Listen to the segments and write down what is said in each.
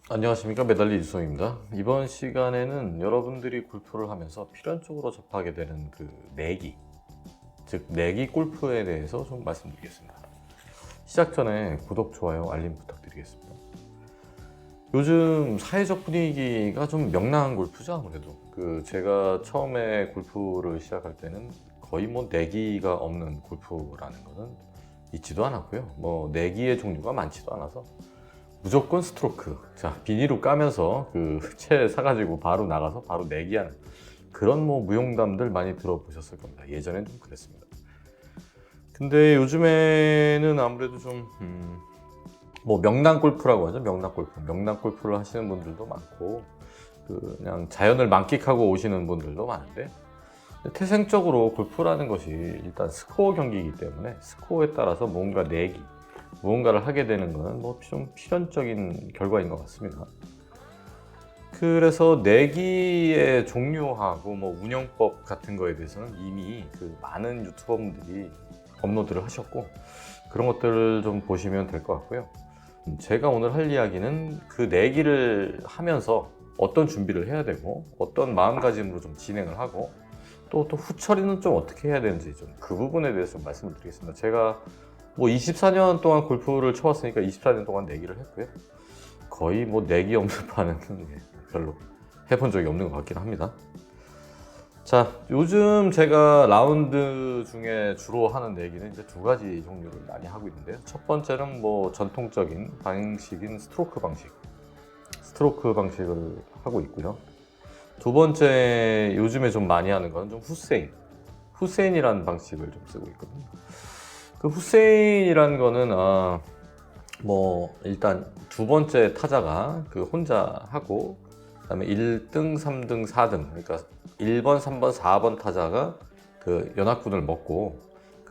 안녕하십니까, 메달리 유성입니다. 이번 시간에는 여러분들이 골프를 하면서 필연적으로 접하게 되는 그 내기, 즉 내기 골프에 대해서 좀 말씀드리겠습니다. 시작 전에 구독, 좋아요, 알림 부탁드리겠습니다. 요즘 사회적 분위기가 좀 명랑한 골프죠. 아무래도 제가 처음에 골프를 시작할 때는 거의 뭐 내기가 없는 골프라는 거는 있지도 않았고요. 뭐 내기의 종류가 많지도 않아서 무조건 스트로크. 자, 비닐로 까면서 채 사가지고 바로 나가서 바로 내기하는 그런 뭐 무용담들 많이 들어보셨을 겁니다. 예전엔 좀 그랬습니다. 근데 요즘에는 아무래도 좀 뭐 명랑 골프라고 하죠. 명랑 골프. 명랑 골프를 하시는 분들도 많고 그냥 자연을 만끽하고 오시는 분들도 많은데, 태생적으로 골프라는 것이 일단 스코어 경기이기 때문에 스코어에 따라서 뭔가 내기, 무언가를 하게 되는 것은 뭐 좀 필연적인 결과인 것 같습니다. 그래서 내기의 종류하고 뭐 운영법 같은 거에 대해서는 이미 많은 유튜버분들이 업로드를 하셨고, 그런 것들을 좀 보시면 될 것 같고요. 제가 오늘 할 이야기는 그 내기를 하면서 어떤 준비를 해야 되고 어떤 마음가짐으로 좀 진행을 하고 또 후처리는 좀 어떻게 해야 되는지 좀 그 부분에 대해서 좀 말씀을 드리겠습니다. 제가 뭐 24년 동안 골프를 쳐왔으니까 24년 동안 내기를 했고요. 거의 뭐 내기 없는 판은 별로 해본 적이 없는 것 같긴 합니다. 자, 요즘 제가 라운드 중에 주로 하는 내기는 이제 두 가지 종류를 많이 하고 있는데요. 첫 번째는 뭐 전통적인 방식인 스트로크 방식을 하고 있고요. 두 번째 요즘에 좀 많이 하는 건 좀 후세인이라는 방식을 좀 쓰고 있거든요. 그 후세인이라는 거는 뭐 일단 두 번째 타자가 혼자 하고, 그다음에 1등, 3등, 4등, 그러니까 1번, 3번, 4번 타자가 연합군을 먹고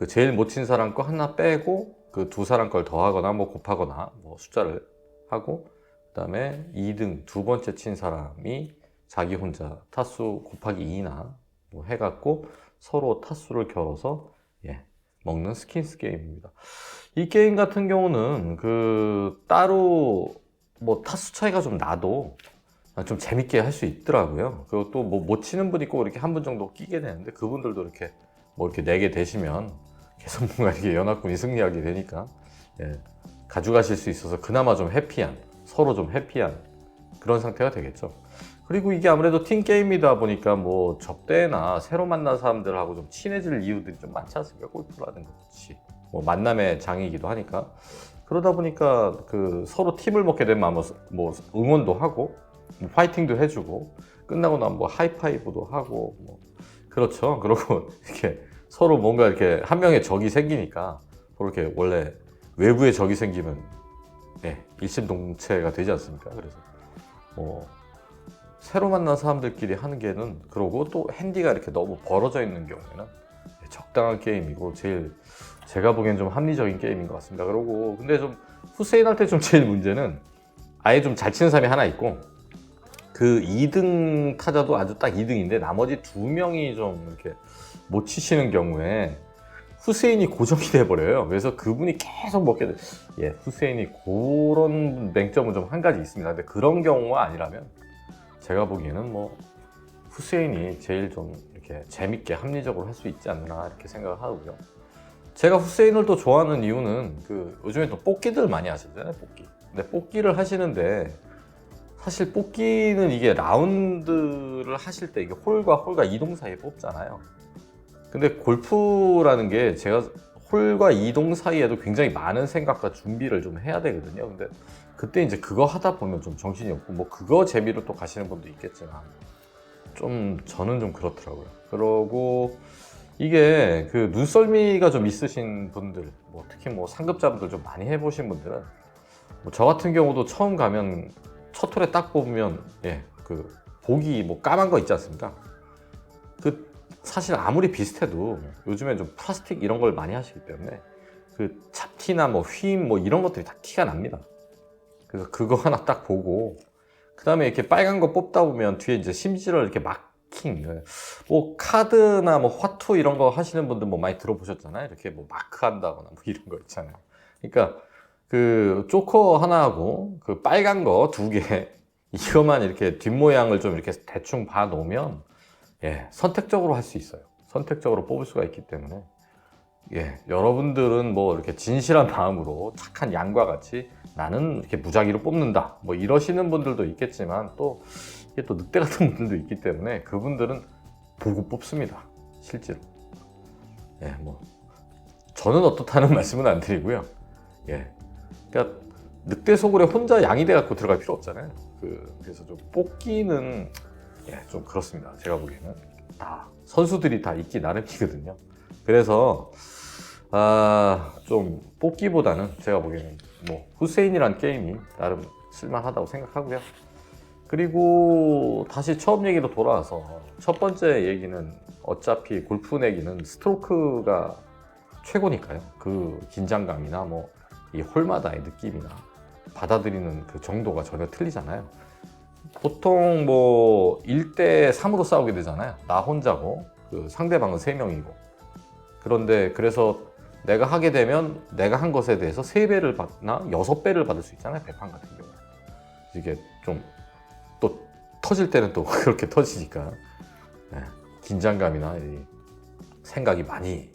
제일 못 친 사람 거 하나 빼고 두 사람 걸 더하거나 뭐 곱하거나 뭐 숫자를 하고, 그다음에 2등 두 번째 친 사람이 자기 혼자 타수 곱하기 2나 뭐 해갖고 서로 타수를 겨뤄서 먹는 스킨스 게임입니다. 이 게임 같은 경우는 따로 뭐 타수 차이가 좀 나도 좀 재밌게 할 수 있더라고요. 그리고 또 뭐 못 치는 분이 꼭 이렇게 한 분 정도 끼게 되는데, 그분들도 이렇게 뭐 이렇게 내게 되시면 계속 뭔가 이렇게 연합군이 승리하게 되니까 가져가실 수 있어서 그나마 좀 서로 좀 해피한 그런 상태가 되겠죠. 그리고 이게 아무래도 팀 게임이다 보니까 뭐 접대나 새로 만난 사람들하고 좀 친해질 이유들이 좀 많지 않습니까? 골프라는 것이 뭐 만남의 장이기도 하니까. 그러다 보니까 서로 팀을 먹게 되면 뭐 응원도 하고 뭐 파이팅도 해주고 끝나고 나면 뭐 하이파이브도 하고 뭐 그렇죠. 그러고 이렇게 서로 뭔가 이렇게 한 명의 적이 생기니까, 그렇게 원래 외부의 적이 생기면 일심동체가 되지 않습니까? 그래서 뭐 새로 만난 사람들끼리 하는 게는, 그러고 또 핸디가 이렇게 너무 벌어져 있는 경우에는 적당한 게임이고 제가 보기엔 좀 합리적인 게임인 것 같습니다. 그러고 근데 좀 후세인한테 좀 제일 문제는 아예 좀 잘 치는 사람이 하나 있고 2등 타자도 아주 딱 2등인데 나머지 2명이 좀 이렇게 못 치시는 경우에 후세인이 고정이 돼버려요. 그래서 그분이 계속 먹게 돼. 후세인이 그런 맹점은 좀 한 가지 있습니다. 근데 그런 경우가 아니라면 제가 보기에는 뭐 후세인이 제일 좀 이렇게 재밌게 합리적으로 할 수 있지 않나 이렇게 생각을 하고요. 제가 후세인을 또 좋아하는 이유는 요즘에 또 뽑기들 많이 하시잖아요. 근데 뽑기를 하시는데, 사실 뽑기는 이게 라운드를 하실 때 이게 홀과 이동 사이에 뽑잖아요. 근데 골프라는 게 제가 홀과 이동 사이에도 굉장히 많은 생각과 준비를 좀 해야 되거든요. 근데 그때 이제 그거 하다 보면 좀 정신이 없고, 뭐 그거 재미로 또 가시는 분도 있겠지만 저는 좀 그렇더라고요. 그러고 이게 눈썰미가 좀 있으신 분들, 뭐 특히 뭐 상급자분들 좀 많이 해보신 분들은 뭐 저 같은 경우도 처음 가면 첫 홀에 딱 뽑으면 보기 뭐 까만 거 있지 않습니까? 사실 아무리 비슷해도 요즘엔 좀 플라스틱 이런 걸 많이 하시기 때문에 잡티나 뭐 휨 뭐 이런 것들이 다 티가 납니다. 그래서 그거 하나 딱 보고 그 다음에 이렇게 빨간 거 뽑다 보면 뒤에 이제 심지어 이렇게 마킹, 뭐 카드나 뭐 화투 이런 거 하시는 분들 뭐 많이 들어보셨잖아요. 이렇게 뭐 마크 한다거나 뭐 이런 거 있잖아요. 그러니까 그 조커 하나하고 그 빨간 거 2개 이거만 이렇게 뒷모양을 좀 이렇게 대충 봐 놓으면 예, 선택적으로 할 수 있어요. 선택적으로 뽑을 수가 있기 때문에 예, 여러분들은 뭐 이렇게 진실한 마음으로 착한 양과 같이 나는 이렇게 무작위로 뽑는다 뭐 이러시는 분들도 있겠지만 또 이게 또 늑대 같은 분들도 있기 때문에 그분들은 보고 뽑습니다. 실제로. 예, 뭐 저는 어떻다는 말씀은 안 드리고요. 예, 그러니까 늑대 소굴에 혼자 양이 돼 갖고 들어갈 필요 없잖아요. 그래서 좀 뽑기는 예, 좀 그렇습니다. 제가 보기에는 다 선수들이 다 있기 나름이거든요. 그래서 좀 뽑기보다는 제가 보기에는 뭐 후세인이란 게임이 나름 쓸만하다고 생각하고요. 그리고 다시 처음 얘기로 돌아와서 첫 번째 얘기는 어차피 골프 내기는 스트로크가 최고니까요. 그 긴장감이나 뭐 이 홀마다의 느낌이나 받아들이는 그 정도가 전혀 틀리잖아요. 보통 뭐 1대 3으로 싸우게 되잖아요. 나 혼자고 그 상대방은 3명이고. 그런데 그래서 내가 하게 되면 내가 한 것에 대해서 3배를 받나 6배를 받을 수 있잖아요. 배판 같은 경우. 이게 좀 또 터질 때는 또 그렇게 터지니까 네, 긴장감이나 이 생각이 많이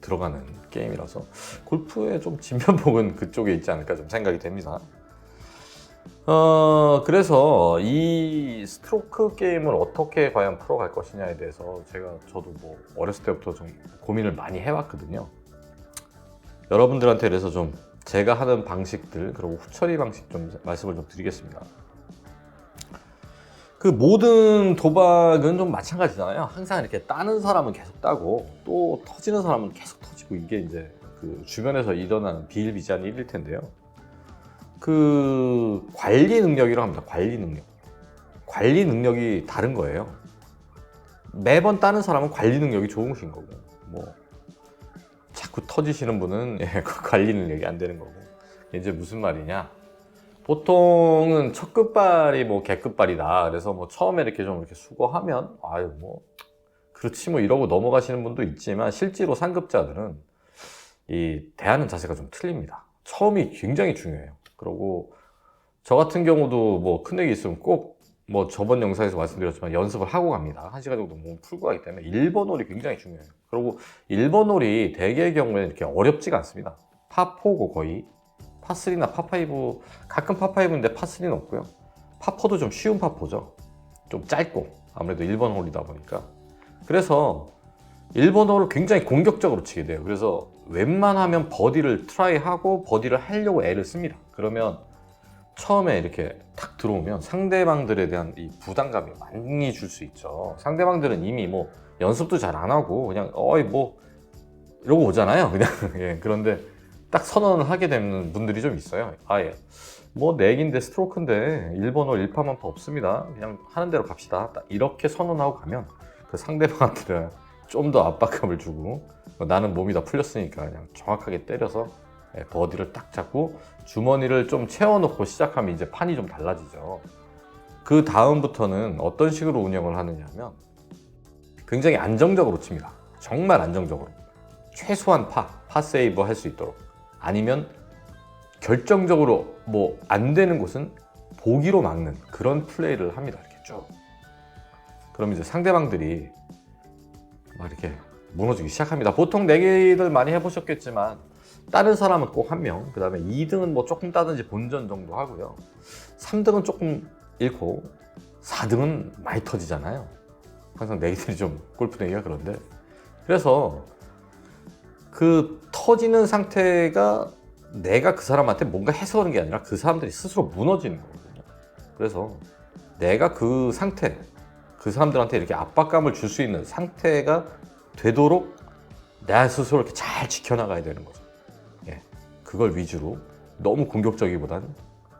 들어가는 게임이라서 골프의 좀 진면목은 그쪽에 있지 않을까 좀 생각이 됩니다. 그래서 이 스트로크 게임을 어떻게 과연 풀어갈 것이냐에 대해서 저도 뭐 어렸을 때부터 좀 고민을 많이 해왔거든요. 여러분들한테 그래서 좀 제가 하는 방식들 그리고 후처리 방식 좀 말씀을 좀 드리겠습니다. 그 모든 도박은 좀 마찬가지잖아요. 항상 이렇게 따는 사람은 계속 따고 또 터지는 사람은 계속 터지고 이게 이제 그 주변에서 일어나는 비일비재한 일일 텐데요. 그 관리 능력이라고 합니다. 관리 능력. 관리 능력이 다른 거예요. 매번 따는 사람은 관리 능력이 좋으신 거고 뭐 자꾸 터지시는 분은 예, 그 관리 능력이 안 되는 거고. 이제 무슨 말이냐? 보통은 첫 끝발이 뭐 개끝발이다. 그래서 뭐 처음에 이렇게 좀 이렇게 수고하면 아유 뭐 그렇지 뭐 이러고 넘어가시는 분도 있지만 실제로 상급자들은 이 대하는 자세가 좀 틀립니다. 처음이 굉장히 중요해요. 그리고 저 같은 경우도 뭐 큰 얘기 있으면 꼭 뭐 저번 영상에서 말씀드렸지만 연습을 하고 갑니다. 1시간 정도 몸 풀고 가기 때문에 1번 홀이 굉장히 중요해요. 그리고 1번 홀이 대개의 경우에는 이렇게 어렵지가 않습니다. 파4고 거의 파3나 파5 가끔 파5인데 파3는 없고요. 파4도 좀 쉬운 파4죠. 좀 짧고 아무래도 1번 홀이다 보니까 그래서 1번 홀을 굉장히 공격적으로 치게 돼요. 그래서 웬만하면 버디를 트라이하고 버디를 하려고 애를 씁니다. 그러면 처음에 이렇게 탁 들어오면 상대방들에 대한 이 부담감이 많이 줄 수 있죠. 상대방들은 이미 뭐 연습도 잘 안 하고 그냥 어이 뭐 이러고 오잖아요. 그냥 예, 그런데 딱 선언을 하게 되는 분들이 좀 있어요. 아예 뭐 내기인데 스트로크인데 1번 홀 1파만 없습니다. 그냥 하는 대로 갑시다. 딱 이렇게 선언하고 가면 그 상대방한테는 좀 더 압박감을 주고 나는 몸이 다 풀렸으니까 그냥 정확하게 때려서 버디를 딱 잡고 주머니를 좀 채워놓고 시작하면 이제 판이 좀 달라지죠. 그 다음부터는 어떤 식으로 운영을 하느냐 하면 굉장히 안정적으로 칩니다. 정말 안정적으로. 최소한 파세이브 할 수 있도록. 아니면 결정적으로 뭐 안 되는 곳은 보기로 막는 그런 플레이를 합니다. 이렇게 쭉. 그럼 이제 상대방들이 막 이렇게 무너지기 시작합니다. 보통 내기들 많이 해보셨겠지만 다른 사람은 꼭 한 명, 그 다음에 2등은 뭐 조금 따든지 본전 정도 하고요. 3등은 조금 잃고 4등은 많이 터지잖아요. 항상 내기들이 좀 골프 내기가 그런데 그래서 그 터지는 상태가 내가 그 사람한테 뭔가 해서 그런 게 아니라 그 사람들이 스스로 무너지는 거거든요. 그래서 내가 그 상태, 그 사람들한테 이렇게 압박감을 줄 수 있는 상태가 되도록 나 스스로 이렇게 잘 지켜나가야 되는 거죠. 예, 그걸 위주로 너무 공격적이보다는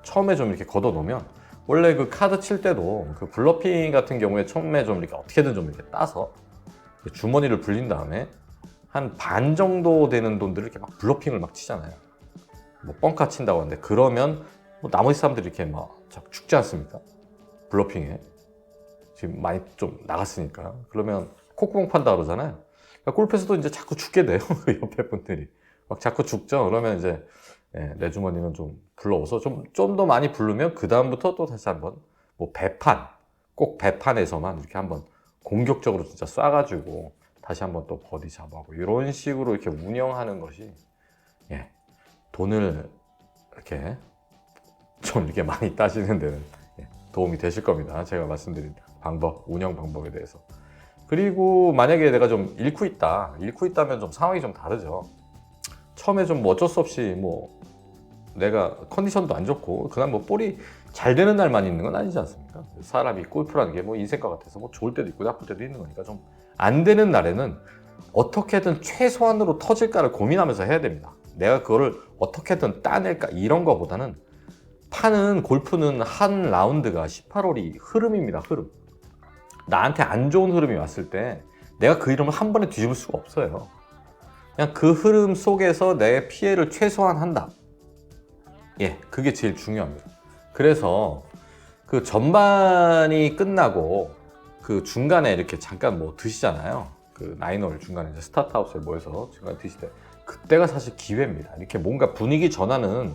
처음에 좀 이렇게 걷어놓으면 원래 그 카드 칠 때도 그 블러핑 같은 경우에 처음에 좀 이렇게 어떻게든 좀 이렇게 따서 주머니를 불린 다음에 한 반 정도 되는 돈들을 이렇게 막 블러핑을 막 치잖아요. 뭐 뻥카 친다고 하는데 그러면 뭐 나머지 사람들이 이렇게 막 죽지 않습니까? 블러핑에 지금 많이 좀 나갔으니까 그러면 콧구멍 판다 그러잖아요. 그러니까 골프에서도 이제 자꾸 죽게 돼요. 그 옆에 분들이 막 자꾸 죽죠. 그러면 이제 예, 내 주머니는 좀 불러워서 좀 더 많이 부르면 그 다음부터 또 다시 한번 뭐 배판, 꼭 배판에서만 이렇게 한번 공격적으로 진짜 쏴가지고 다시 한번 또 버디 잡아보고 이런 식으로 이렇게 운영하는 것이 예, 돈을 이렇게 좀 이렇게 많이 따시는 데는 예, 도움이 되실 겁니다. 제가 말씀드린 방법, 운영 방법에 대해서. 그리고 만약에 내가 좀 잃고 있다면 좀 상황이 좀 다르죠. 처음에 좀 뭐 어쩔 수 없이 뭐 내가 컨디션도 안 좋고 그날 뭐 볼이 잘 되는 날만 있는 건 아니지 않습니까? 사람이 골프라는 게 뭐 인생과 같아서 뭐 좋을 때도 있고 나쁠 때도 있는 거니까 좀 안 되는 날에는 어떻게든 최소한으로 터질까를 고민하면서 해야 됩니다. 내가 그거를 어떻게든 따낼까 이런 거보다는 파는 골프는 한 라운드가 18홀이 흐름입니다. 흐름. 나한테 안 좋은 흐름이 왔을 때 내가 그 흐름을 한 번에 뒤집을 수가 없어요. 그냥 그 흐름 속에서 내 피해를 최소화한다. 예, 그게 제일 중요합니다. 그래서 그 전반이 끝나고 그 중간에 이렇게 잠깐 뭐 드시잖아요. 그 나인홀 중간에 이제 스타트하우스에 모여서 중간에 드실 때 그때가 사실 기회입니다. 이렇게 뭔가 분위기 전환은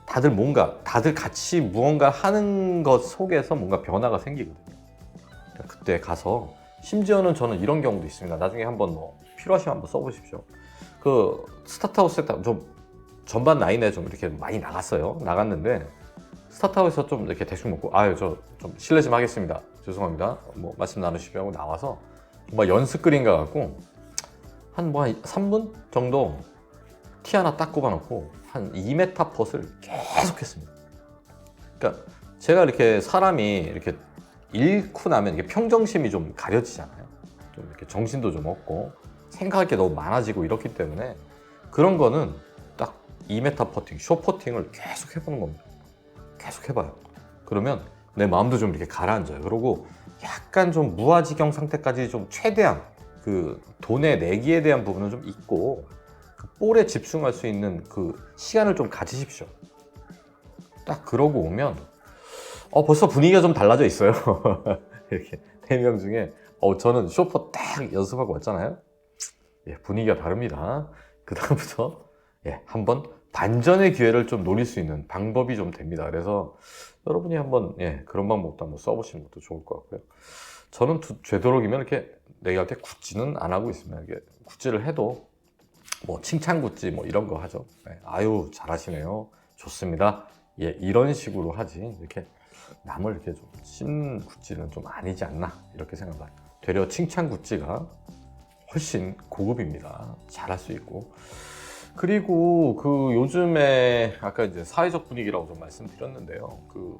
다들 같이 무언가 하는 것 속에서 뭔가 변화가 생기거든요. 그때 가서 심지어는 저는 이런 경우도 있습니다. 나중에 한번 뭐 필요하시면 한번 써보십시오. 그 스타트하우스에 좀 전반 라인에 좀 이렇게 많이 나갔는데 스타트하우스에서 좀 이렇게 대충 먹고 아유 저 좀 실례 좀 하겠습니다. 죄송합니다. 뭐 말씀 나누시려고 하고 나와서 정말 연습 그림 가갖고 한 3분 정도 티 하나 딱 꼽아놓고 한 2m 펫을 계속 했습니다. 그러니까 제가 이렇게 사람이 이렇게 잃고 나면 이렇게 평정심이 좀 가려지잖아요. 좀 이렇게 정신도 좀 없고 생각할 게 너무 많아지고 이렇기 때문에 그런 거는 딱 2m 퍼팅, 숏 퍼팅을 계속 해보는 겁니다. 계속 해봐요. 그러면 내 마음도 좀 이렇게 가라앉아요. 그리고 약간 좀 무아지경 상태까지 좀 최대한 그 돈의 내기에 대한 부분은 좀 있고 그 볼에 집중할 수 있는 그 시간을 좀 가지십시오. 딱 그러고 오면 벌써 분위기가 좀 달라져 있어요. 이렇게 4명 중에 저는 쇼퍼 딱 연습하고 왔잖아요. 예, 분위기가 다릅니다. 그 다음부터 예, 한번 반전의 기회를 좀 노릴 수 있는 방법이 좀 됩니다. 그래서 여러분이 한번 예, 그런 방법도 한번 써보시는 것도 좋을 것 같고요. 저는 되도록이면 이렇게 내기할 때 굿즈는 안 하고 있습니다. 이게 굿즈를 해도 뭐 칭찬 굿즈 뭐 이런 거 하죠. 예, 아유 잘하시네요. 좋습니다. 예, 이런 식으로 하지 이렇게 남을 이렇게 좀 씹는 굿즈는 좀 아니지 않나 이렇게 생각합니다. 되려 칭찬 굿즈가 훨씬 고급입니다. 잘할 수 있고. 그리고 그 요즘에 아까 이제 사회적 분위기라고 좀 말씀드렸는데요. 그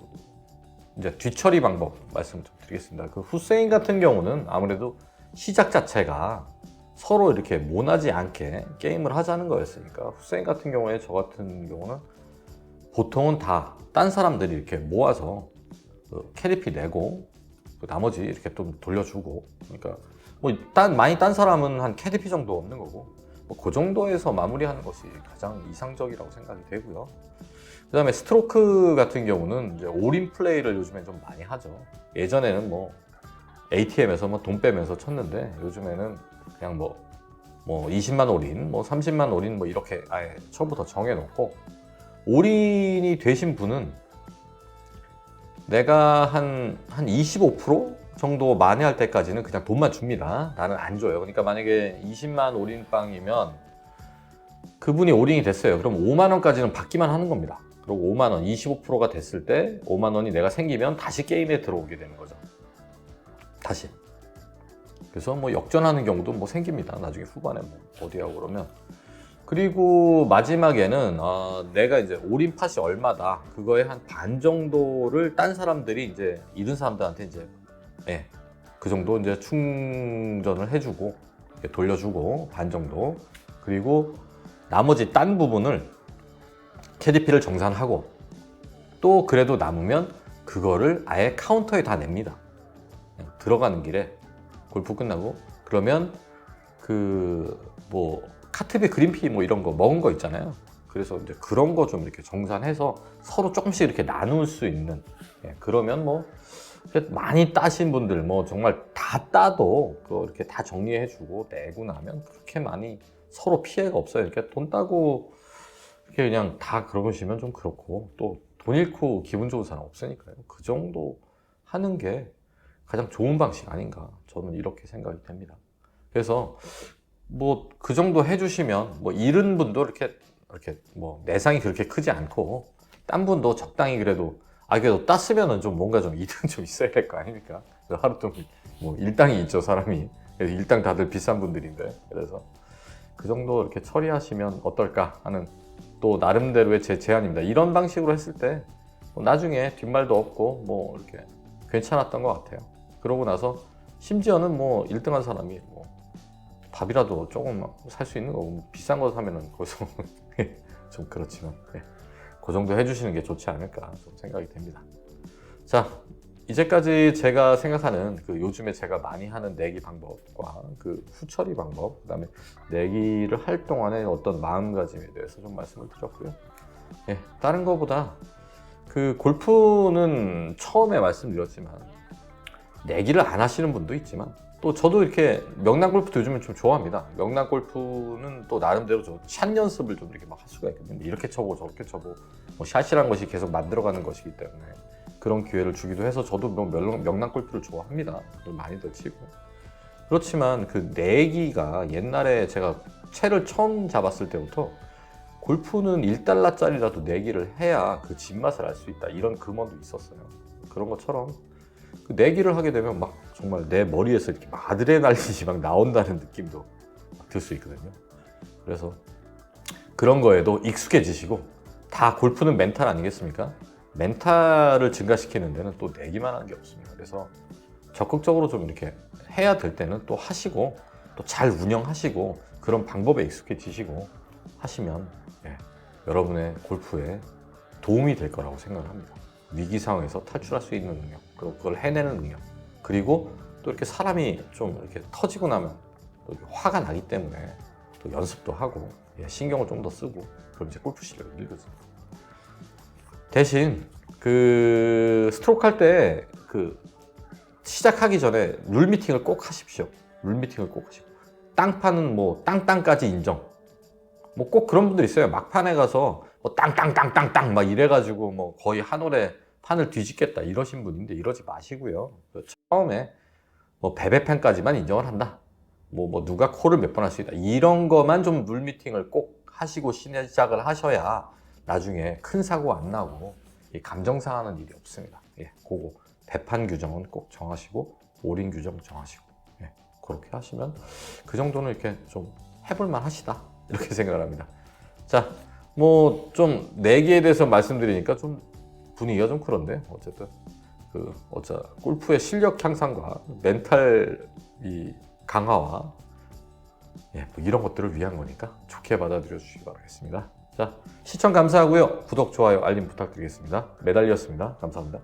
이제 뒤처리 방법 말씀 좀 드리겠습니다. 그 후세인 같은 경우는 아무래도 시작 자체가 서로 이렇게 모나지 않게 게임을 하자는 거였으니까 후세인 같은 경우에 저 같은 경우는 보통은 다 딴 사람들이 이렇게 모아서 그 캐리피 내고 그 나머지 이렇게 좀 돌려주고 그러니까 뭐 많이 딴 사람은 한 캐리피 정도 없는 거고 뭐 그 정도에서 마무리하는 것이 가장 이상적이라고 생각이 되고요. 그 다음에 스트로크 같은 경우는 이제 올인 플레이를 요즘엔 좀 많이 하죠. 예전에는 뭐 ATM에서 뭐 돈 빼면서 쳤는데 요즘에는 그냥 뭐 20만 올인, 뭐 30만 올인 뭐 이렇게 아예 처음부터 정해놓고 올인이 되신 분은 내가 한 25% 정도 만회할 때까지는 그냥 돈만 줍니다. 나는 안 줘요. 그러니까 만약에 20만 올인빵이면 그분이 올인이 됐어요. 그럼 5만 원까지는 받기만 하는 겁니다. 그리고 5만 원, 25%가 됐을 때 5만 원이 내가 생기면 다시 게임에 들어오게 되는 거죠. 다시. 그래서 뭐 역전하는 경우도 뭐 생깁니다. 나중에 후반에 뭐 어디하고 그러면. 그리고 마지막에는 내가 이제 올인 팟이 얼마다 그거의 한 반 정도를 딴 사람들이 이제 잃은 사람들한테 이제 예, 그 정도 이제 충전을 해주고 돌려주고 반 정도 그리고 나머지 딴 부분을 캐디피를 정산하고 또 그래도 남으면 그거를 아예 카운터에 다 냅니다. 그냥 들어가는 길에 골프 끝나고 그러면 그 뭐 카트비 그린피 뭐 이런 거 먹은 거 있잖아요. 그래서 이제 그런 거 좀 이렇게 정산해서 서로 조금씩 이렇게 나눌 수 있는 예, 그러면 뭐 많이 따신 분들 뭐 정말 다 따도 그거 이렇게 다 정리해주고 내고 나면 그렇게 많이 서로 피해가 없어요. 이렇게 돈 따고 그렇게 그냥 다 그러시면 좀 그렇고, 또 돈 잃고 기분 좋은 사람 없으니까요. 그 정도 하는 게 가장 좋은 방식 아닌가, 저는 이렇게 생각이 됩니다. 그래서 뭐 그 정도 해주시면, 뭐 잃은 분도 이렇게 뭐 내상이 그렇게 크지 않고, 딴 분도 적당히 그래도, 그래도 땄으면은 좀 뭔가 좀 이득 좀 있어야 될 거 아닙니까? 하루 종일 뭐 일당이 있죠, 사람이. 그래서 일당 다들 비싼 분들인데, 그래서 그 정도 이렇게 처리하시면 어떨까 하는, 또 나름대로의 제 제안입니다. 이런 방식으로 했을 때 나중에 뒷말도 없고 뭐 이렇게 괜찮았던 것 같아요. 그러고 나서 심지어는 뭐 1등한 사람이 뭐 밥이라도 조금 살 수 있는 거고, 비싼 거 사면은 거기서 좀 그렇지만, 그 정도 해주시는 게 좋지 않을까 좀 생각이 됩니다. 자, 이제까지 제가 생각하는 그 요즘에 제가 많이 하는 내기 방법과 그 후처리 방법, 그 다음에 내기를 할 동안의 어떤 마음가짐에 대해서 좀 말씀을 드렸고요. 다른 거보다 그 골프는 처음에 말씀드렸지만 내기를 안 하시는 분도 있지만, 또 저도 이렇게 명랑 골프도 요즘은 좀 좋아합니다. 명랑 골프는 또 나름대로 샷 연습을 좀 이렇게 막 할 수가 있거든요. 이렇게 쳐보고 저렇게 쳐보고, 뭐 샷이라는 것이 계속 만들어가는 것이기 때문에 그런 기회를 주기도 해서 저도 명랑 골프를 좋아합니다. 많이들 치고. 그렇지만 그 내기가, 옛날에 제가 채를 처음 잡았을 때부터 골프는 1달러짜리라도 내기를 해야 그 진맛을 알 수 있다, 이런 금언도 있었어요. 그런 것처럼 그 내기를 하게 되면 막 정말 내 머리에서 이렇게 막 아드레날린이 막 나온다는 느낌도 들 수 있거든요. 그래서 그런 거에도 익숙해지시고, 다 골프는 멘탈 아니겠습니까? 멘탈을 증가시키는 데는 또 내기만 하는 게 없습니다. 그래서 적극적으로 좀 이렇게 해야 될 때는 또 하시고, 또 잘 운영하시고, 그런 방법에 익숙해지시고 하시면 여러분의 골프에 도움이 될 거라고 생각을 합니다. 위기 상황에서 탈출할 수 있는 능력, 그리고 그걸 해내는 능력, 그리고 또 이렇게 사람이 좀 이렇게 터지고 나면 또 이렇게 화가 나기 때문에 또 연습도 하고, 신경을 좀 더 쓰고, 그럼 이제 골프 실력이 늘거든요. 대신 그 스트로크 할 때 그 시작하기 전에 룰 미팅을 꼭 하십시오. 룰 미팅을 꼭 하시고, 땅판은 뭐 땅땅까지 인정. 뭐 꼭 그런 분들 있어요. 막판에 가서 뭐 땅땅땅땅땅 막 이래가지고 뭐 거의 한 올에 판을 뒤집겠다 이러신 분인데, 이러지 마시고요. 처음에 뭐 베베펜까지만 인정을 한다. 뭐 누가 콜을 몇 번 할 수 있다. 이런 거만 좀 룰 미팅을 꼭 하시고 시작을 하셔야 나중에 큰 사고 안 나고 감정 상하는 일이 없습니다. 그거 배판 규정은 꼭 정하시고, 올인 규정 정하시고, 그렇게 하시면 그 정도는 이렇게 좀 해볼만 하시다, 이렇게 생각을 합니다. 자, 뭐 좀 내기에 대해서 말씀드리니까 좀 분위기가 좀 그런데, 어쨌든 골프의 실력 향상과 멘탈 강화와 뭐 이런 것들을 위한 거니까 좋게 받아들여 주시기 바라겠습니다. 자, 시청 감사하고요. 구독, 좋아요, 알림 부탁드리겠습니다. 매달렸습니다. 감사합니다.